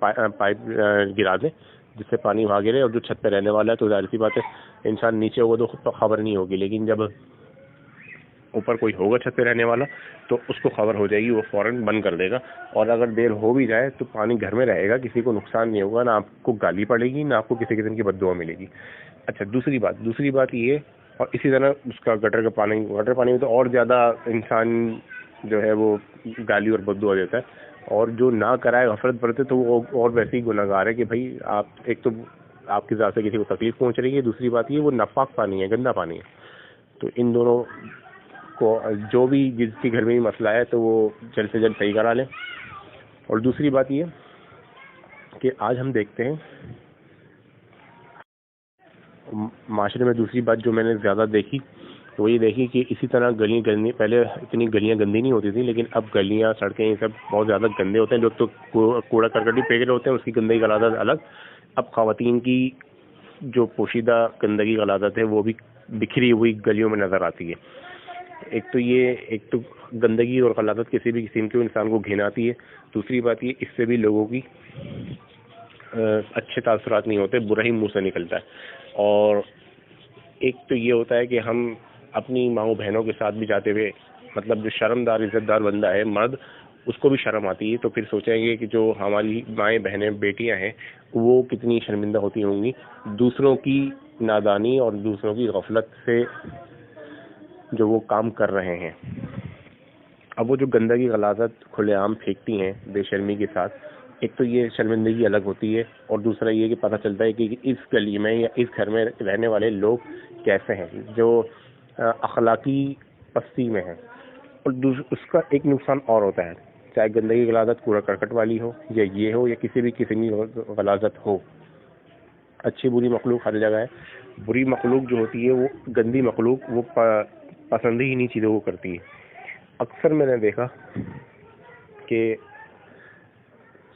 Pipe گرا دیں جس سے پانی وہاں گرے، اور جو چھت پہ رہنے والا ہے تو ظاہر سی بات ہے انسان نیچے ہوگا تو خود تو خبر نہیں ہوگی، لیکن جب اوپر کوئی ہوگا چھت پہ رہنے والا تو اس کو خبر ہو جائے گی، وہ فوراً بند کر دے گا، اور اگر دیر ہو بھی جائے تو پانی گھر میں رہے گا، کسی کو نقصان نہیں ہوگا، نہ آپ کو گالی پڑے گی، نہ آپ کو کسی قسم کی بد دعا ملے گی۔ اچھا دوسری بات یہ، اور اسی طرح اس کا گٹر پانی میں تو اور زیادہ انسان جو ہے وہ گالی اور بد دعا دیتا ہے، اور جو نہ کرائے غفلت برتے تو وہ اور ویسے ہی گناہ گار ہے کہ بھائی آپ ایک تو آپ کی ذات سے کسی کو تکلیف پہنچ رہی ہے، دوسری بات یہ وہ ناپاک پانی ہے، گندا پانی ہے۔ تو ان دونوں کو جو بھی جس کے گھر میں بھی مسئلہ ہے تو وہ جلد سے جلد صحیح کرا لیں۔ اور دوسری بات یہ کہ آج ہم دیکھتے ہیں معاشرے میں، دوسری بات جو میں نے زیادہ دیکھی وہ یہ دیکھی کہ اسی طرح گلیاں گندی، پہلے اتنی گلیاں گندی نہیں ہوتی تھیں، لیکن اب گلیاں سڑکیں یہ سب بہت زیادہ گندے ہوتے ہیں۔ لوگ تو کوڑا کرکٹ بھی پھینک رہے ہوتے ہیں، اس کی گندگی کی غلازت الگ۔ اب خواتین کی جو پوشیدہ گندگی غلازت ہے وہ بھی بکھری ہوئی گلیوں میں نظر آتی ہے۔ ایک تو گندگی اور غلازت کسی بھی قسم کی انسان کو گھن آتی ہے، دوسری بات یہ اس سے بھی لوگوں کی اچھے تاثرات نہیں ہوتے، برا ہی منہ سے نکلتا ہے۔ اور ایک تو یہ ہوتا ہے کہ ہم اپنی ماؤں بہنوں کے ساتھ بھی جاتے ہوئے، مطلب جو شرمدار عزت دار بندہ ہے مرد، اس کو بھی شرم آتی ہے، تو پھر سوچیں گے کہ جو ہماری مائیں بہنیں بیٹیاں ہیں وہ کتنی شرمندہ ہوتی ہوں گی دوسروں کی نادانی اور دوسروں کی غفلت سے جو وہ کام کر رہے ہیں۔ اب وہ جو گندگی غلاظت کھلے عام پھینکتی ہیں بے شرمی کے ساتھ، ایک تو یہ شرمندگی الگ ہوتی ہے، اور دوسرا یہ کہ پتہ چلتا ہے کہ اس گلی میں یا اس گھر میں رہنے والے لوگ کیسے ہیں، جو اخلاقی پستی میں ہیں۔ اور اس کا ایک نقصان اور ہوتا ہے، چاہے گندگی غلاظت کوڑا کرکٹ والی ہو یا یہ ہو یا کسی بھی قسم کی غلاظت ہو، اچھی بری مخلوق ہر جگہ ہے۔ بری مخلوق جو ہوتی ہے وہ گندی مخلوق وہ پسند ہی انہیں چیزوں کو کرتی ہے۔ اکثر میں نے دیکھا کہ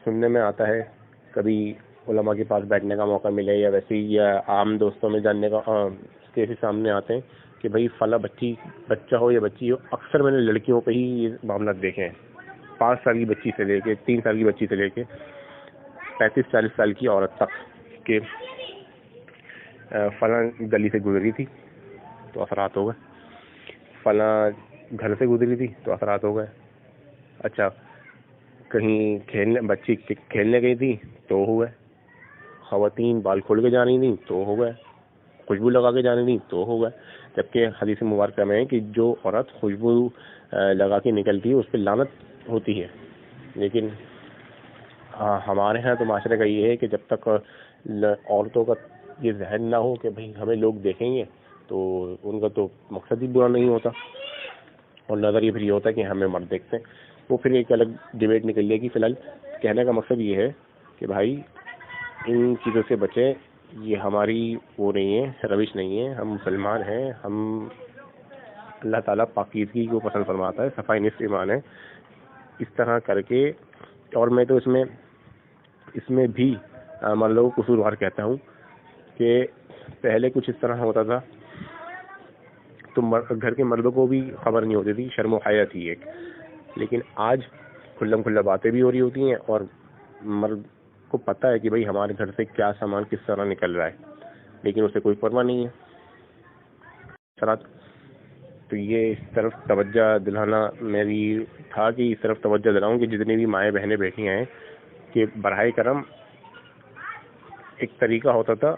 سننے میں آتا ہے، کبھی علماء کے پاس بیٹھنے کا موقع ملے یا ویسے ہی یا عام دوستوں میں جاننے کا کیسے سامنے آتے ہیں کہ بھئی فلاں بچہ ہو یا بچی ہو، اکثر میں نے لڑکیوں پہ ہی یہ معاملات دیکھے ہیں، 5 سال کی بچی سے لے کے 3 سال کی بچی سے لے کے 35-40 سال کی عورت تک، کہ فلاں گلی سے گزری تھی تو اثرات ہو گئے، فلاں گھر سے گزری تھی تو اثرات ہو گئے، اچھا کہیں بچی کھیلنے گئی تھی تو ہو گئے، خواتین بال کھول کے جا رہی تھیں تو ہو گئے، خوشبو لگا کے جانے تھیں تو ہو گئے۔ جبکہ حدیث مبارکہ میں ہے کہ جو عورت خوشبو لگا کے نکلتی ہے اس پہ لعنت ہوتی ہے، لیکن ہمارے ہاں تو معاشرے کا یہ ہے کہ جب تک عورتوں کا یہ ذہن نہ ہو کہ بھئی ہمیں لوگ دیکھیں گے تو ان کا تو مقصد ہی برا نہیں ہوتا، اور نظر یہ پھر یہ ہوتا ہے کہ ہمیں مرد دیکھتے ہیں۔ وہ پھر ایک الگ ڈیبیٹ نکل جائے گی۔ فی الحال کہنے کا مقصد یہ ہے کہ بھائی ان چیزوں سے بچیں، یہ ہماری وہ نہیں ہے، روش نہیں ہے، ہم مسلمان ہیں، ہم اللہ تعالیٰ پاکیزگی کو پسند فرماتا ہے، صفائی نصف ایمان ہے۔ اس طرح کر کے، اور میں تو اس میں بھی مردوں کو قصوروار کہتا ہوں کہ پہلے کچھ اس طرح ہوتا تھا تو گھر کے مردوں کو بھی خبر نہیں ہوتی تھی، شرم و حیا تھی ایک، لیکن آج کھلم کھلا باتیں بھی ہو رہی ہوتی ہیں، اور مرد کو پتہ ہے کہ بھئی ہمارے گھر سے کیا سامان کس طرح نکل رہا ہے، لیکن اسے کوئی پرواہ نہیں ہے۔ تو یہ اس طرف توجہ دلانا میری تھا کہ اس طرف توجہ دلاؤں کہ جتنی بھی مائیں بہنیں بیٹھی ہیں کہ براہ کرم ایک طریقہ ہوتا تھا،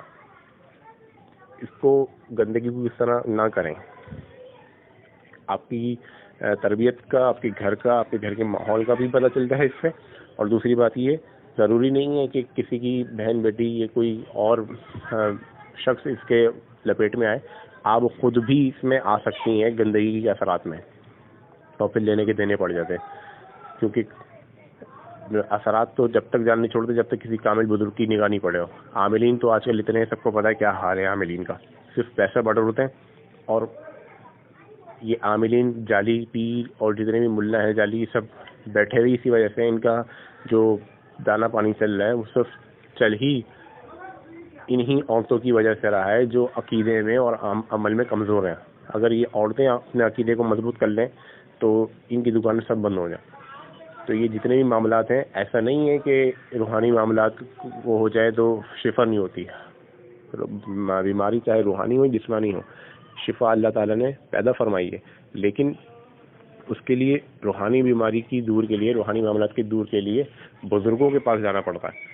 اس کو گندگی کو اس طرح نہ کریں۔ آپ کی تربیت کا، آپ کے گھر کا، آپ کے گھر کے ماحول کا بھی پتہ چلتا ہے اس سے۔ اور دوسری بات یہ ضروری نہیں ہے کہ کسی کی بہن بیٹی یا کوئی اور شخص اس کے لپیٹ میں آئے، آپ خود بھی اس میں آ سکتی ہیں گندگی کے اثرات میں، تو پھر لینے کے دینے پڑ جاتے ہیں، کیونکہ اثرات تو جب تک جان نہیں چھوڑتے جب تک کسی کامل بزرگ کی نگاہ نہیں پڑے ہو۔ عاملین تو آج کل اتنے ہیں، سب کو پتہ ہے کیا حال ہے عاملین کا، صرف پیسہ بٹر ہوتے ہیں، اور یہ عاملین جعلی پیر اور جتنے بھی ملا ہیں جعلی سب بیٹھے ہوئے اسی وجہ سے، ان کا جو دانا پانی چل رہا ہے وہ صرف چل ہی انہی عورتوں کی وجہ سے رہا ہے جو عقیدے میں اور عمل میں کمزور ہیں۔ اگر یہ عورتیں اپنے عقیدے کو مضبوط کر لیں تو ان کی دکانیں سب بند ہو جائیں۔ تو یہ جتنے بھی معاملات ہیں، ایسا نہیں ہے کہ روحانی معاملات وہ ہو جائے تو شفا نہیں ہوتی. بیماری چاہے روحانی ہو جسمانی ہو، شفا اللہ تعالیٰ نے پیدا فرمائی ہے، لیکن اس کے لیے روحانی بیماری کی دور کے لیے، روحانی معاملات کی دور کے لیے بزرگوں کے پاس جانا پڑتا ہے.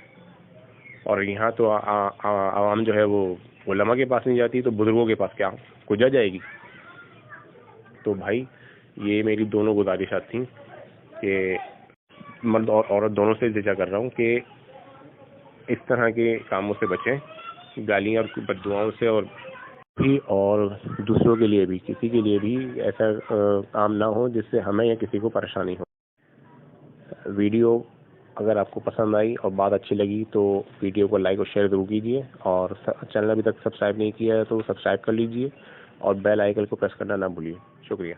اور یہاں تو عوام جو ہے وہ علماء کے پاس نہیں جاتی، تو بزرگوں کے پاس کیا کجا جائے گی. تو بھائی یہ میری دونوں گزارشات تھیں کہ مرد اور عورت دونوں سے التجا کر رہا ہوں کہ اس طرح کے کاموں سے بچیں، گالیاں اور بد دعاؤں سے، اور دوسروں کے لیے بھی، کسی کے لیے بھی ایسا کام نہ ہو جس سے ہمیں یا کسی کو پریشانی ہو. ویڈیو اگر آپ کو پسند آئی اور بات اچھی لگی تو ویڈیو کو لائک اور شیئر ضرور کیجیے، اور چینل ابھی تک سبسکرائب نہیں کیا ہے تو سبسکرائب کر لیجیے، اور بیل آئیکن کو پریس کرنا نہ بھولیے. شکریہ.